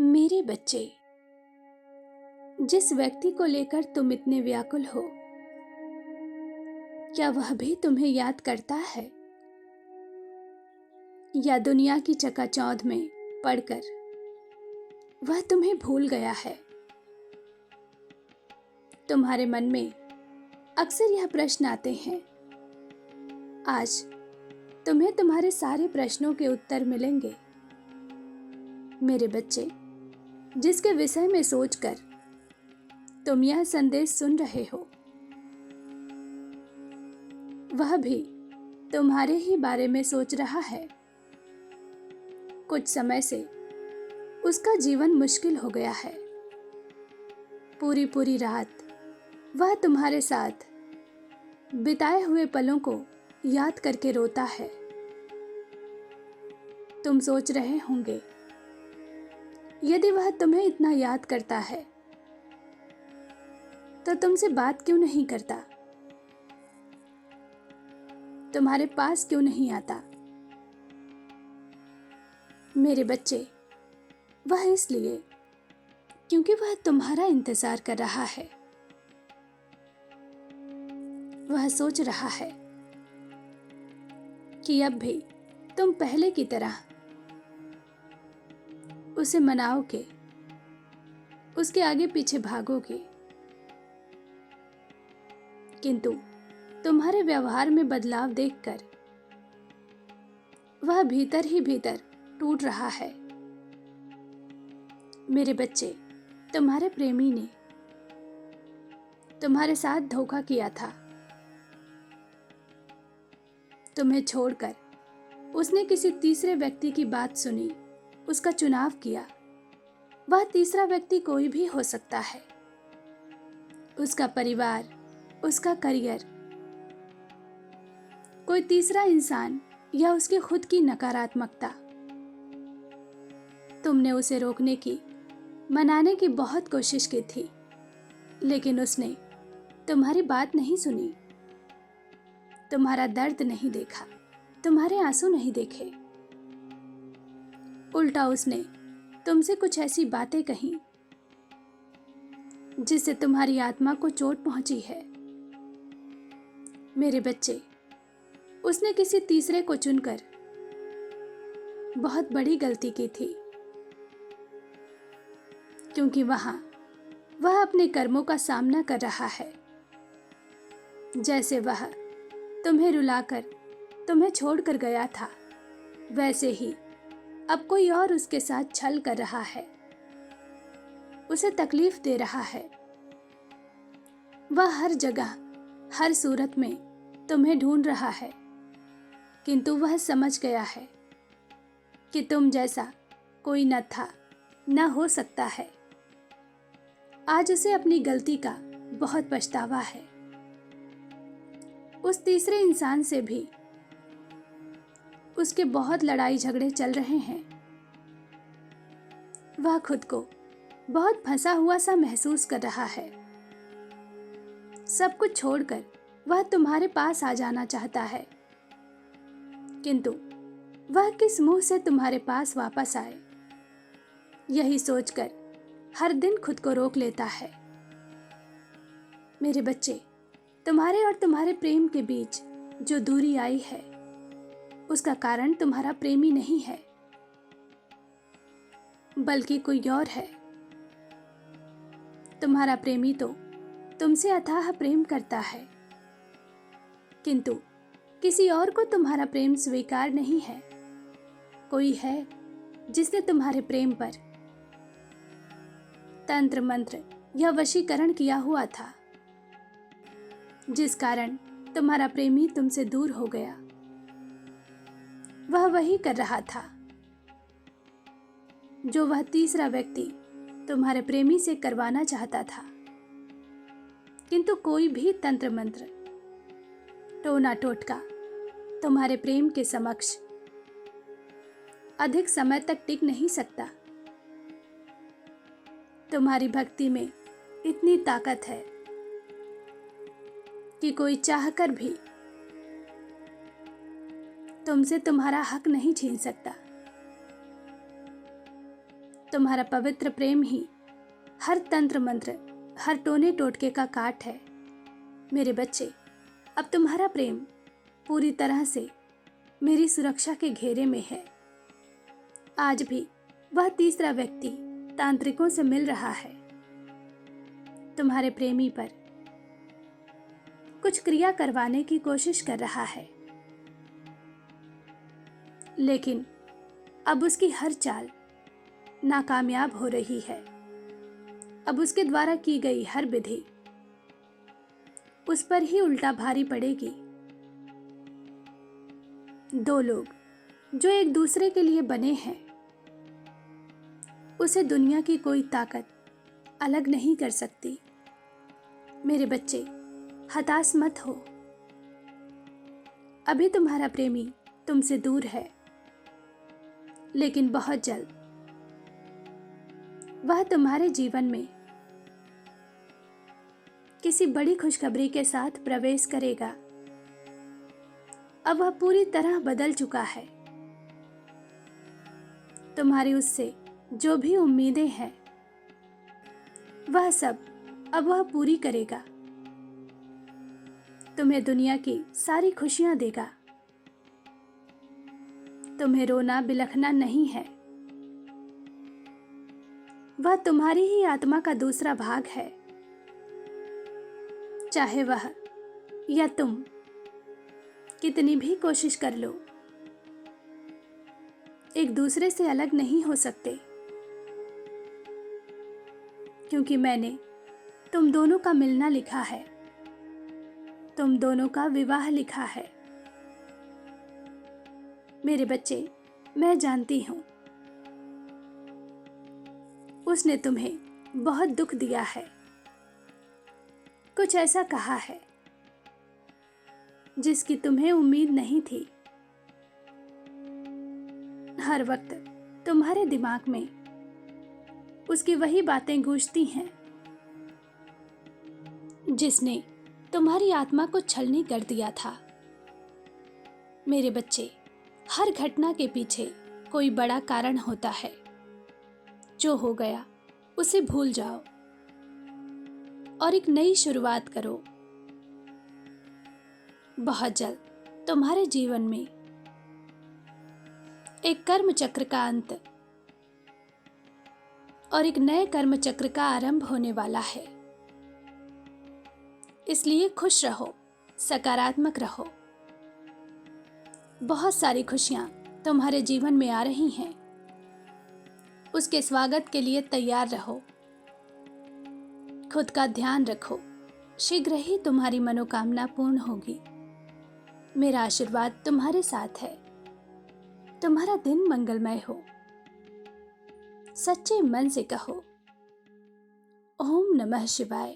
मेरे बच्चे, जिस व्यक्ति को लेकर तुम इतने व्याकुल हो, क्या वह भी तुम्हें याद करता है? या दुनिया की चकाचौंध में पड़कर वह तुम्हें भूल गया है? तुम्हारे मन में अक्सर यह प्रश्न आते हैं। आज तुम्हें तुम्हारे सारे प्रश्नों के उत्तर मिलेंगे। मेरे बच्चे, जिसके विषय में सोचकर तुम यह संदेश सुन रहे हो, वह भी तुम्हारे ही बारे में सोच रहा है। कुछ समय से उसका जीवन मुश्किल हो गया है। पूरी पूरी रात वह तुम्हारे साथ बिताए हुए पलों को याद करके रोता है। तुम सोच रहे होंगे, यदि वह तुम्हें इतना याद करता है तो तुमसे बात क्यों नहीं करता, तुम्हारे पास क्यों नहीं आता? मेरे बच्चे, वह इसलिए क्योंकि वह तुम्हारा इंतजार कर रहा है। वह सोच रहा है कि अब भी तुम पहले की तरह उसे मनाओगे, उसके आगे पीछे भागोगे। किंतु तुम्हारे व्यवहार में बदलाव देखकर वह भीतर ही भीतर टूट रहा है। मेरे बच्चे, तुम्हारे प्रेमी ने तुम्हारे साथ धोखा किया था। तुम्हें छोड़कर उसने किसी तीसरे व्यक्ति की बात सुनी, उसका चुनाव किया। वह तीसरा व्यक्ति कोई भी हो सकता है। उसका परिवार, उसका करियर, कोई तीसरा इंसान या उसकी खुद की नकारात्मकता। तुमने उसे रोकने की, मनाने की बहुत कोशिश की थी, लेकिन उसने तुम्हारी बात नहीं सुनी, तुम्हारा दर्द नहीं देखा, तुम्हारे आंसू नहीं देखे। उल्टा उसने तुमसे कुछ ऐसी बातें कही जिससे तुम्हारी आत्मा को चोट पहुंची है। मेरे बच्चे, उसने किसी तीसरे को चुनकर बहुत बड़ी गलती की थी, क्योंकि वह अपने कर्मों का सामना कर रहा है। जैसे वह तुम्हें रुलाकर तुम्हें छोड़कर गया था, वैसे ही अब कोई और उसके साथ छल कर रहा है, उसे तकलीफ दे रहा है। वह हर जगह, हर सूरत में तुम्हें ढूंढ रहा है, किंतु वह समझ गया है कि तुम जैसा कोई न था, न हो सकता है। आज उसे अपनी गलती का बहुत पछतावा है। उस तीसरे इंसान से भी उसके बहुत लड़ाई झगड़े चल रहे हैं। वह खुद को बहुत फंसा हुआ सा महसूस कर रहा है। सब कुछ छोड़कर वह तुम्हारे पास आ जाना चाहता है, किंतु वह किस मुंह से तुम्हारे पास वापस आए, यही सोचकर हर दिन खुद को रोक लेता है। मेरे बच्चे, तुम्हारे और तुम्हारे प्रेम के बीच जो दूरी आई है, उसका कारण तुम्हारा प्रेमी नहीं है, बल्कि कोई और है। तुम्हारा प्रेमी तो तुमसे अथाह प्रेम करता है, किंतु किसी और को तुम्हारा प्रेम स्वीकार नहीं है। कोई है जिसने तुम्हारे प्रेम पर तंत्र मंत्र या वशीकरण किया हुआ था, जिस कारण तुम्हारा प्रेमी तुमसे दूर हो गया। वह वही कर रहा था जो वह तीसरा व्यक्ति तुम्हारे प्रेमी से करवाना चाहता था, किंतु कोई भी तंत्र मंत्र, टोना टोटका तुम्हारे प्रेम के समक्ष अधिक समय तक टिक नहीं सकता। तुम्हारी भक्ति में इतनी ताकत है कि कोई चाहकर भी तुमसे तुम्हारा हक नहीं छीन सकता। तुम्हारा पवित्र प्रेम ही हर तंत्र मंत्र, हर टोने टोटके का काट है। मेरे बच्चे, अब तुम्हारा प्रेम पूरी तरह से मेरी सुरक्षा के घेरे में है। आज भी वह तीसरा व्यक्ति तांत्रिकों से मिल रहा है, तुम्हारे प्रेमी पर कुछ क्रिया करवाने की कोशिश कर रहा है, लेकिन अब उसकी हर चाल नाकामयाब हो रही है। अब उसके द्वारा की गई हर विधि उस पर ही उल्टा भारी पड़ेगी। दो लोग जो एक दूसरे के लिए बने हैं, उसे दुनिया की कोई ताकत अलग नहीं कर सकती। मेरे बच्चे, हताश मत हो। अभी तुम्हारा प्रेमी तुमसे दूर है, लेकिन बहुत जल्द वह तुम्हारे जीवन में किसी बड़ी खुशखबरी के साथ प्रवेश करेगा। अब वह पूरी तरह बदल चुका है। तुम्हारी उससे जो भी उम्मीदें हैं, वह सब अब वह पूरी करेगा। तुम्हें दुनिया की सारी खुशियां देगा। तुम्हें रोना बिलखना नहीं है। वह तुम्हारी ही आत्मा का दूसरा भाग है। चाहे वह या तुम कितनी भी कोशिश कर लो, एक दूसरे से अलग नहीं हो सकते, क्योंकि मैंने तुम दोनों का मिलना लिखा है, तुम दोनों का विवाह लिखा है। मेरे बच्चे, मैं जानती हूं उसने तुम्हें बहुत दुख दिया है, कुछ ऐसा कहा है जिसकी तुम्हें उम्मीद नहीं थी। हर वक्त तुम्हारे दिमाग में उसकी वही बातें गूंजती हैं जिसने तुम्हारी आत्मा को छलनी कर दिया था। मेरे बच्चे, हर घटना के पीछे कोई बड़ा कारण होता है। जो हो गया उसे भूल जाओ और एक नई शुरुआत करो। बहुत जल्द तुम्हारे जीवन में एक कर्म चक्र का अंत और एक नए कर्म चक्र का आरंभ होने वाला है। इसलिए खुश रहो, सकारात्मक रहो। बहुत सारी खुशियां तुम्हारे जीवन में आ रही हैं। उसके स्वागत के लिए तैयार रहो। खुद का ध्यान रखो, शीघ्र ही तुम्हारी मनोकामना पूर्ण होगी। मेरा आशीर्वाद तुम्हारे साथ है। तुम्हारा दिन मंगलमय हो। सच्चे मन से कहो, ओम नमः शिवाय।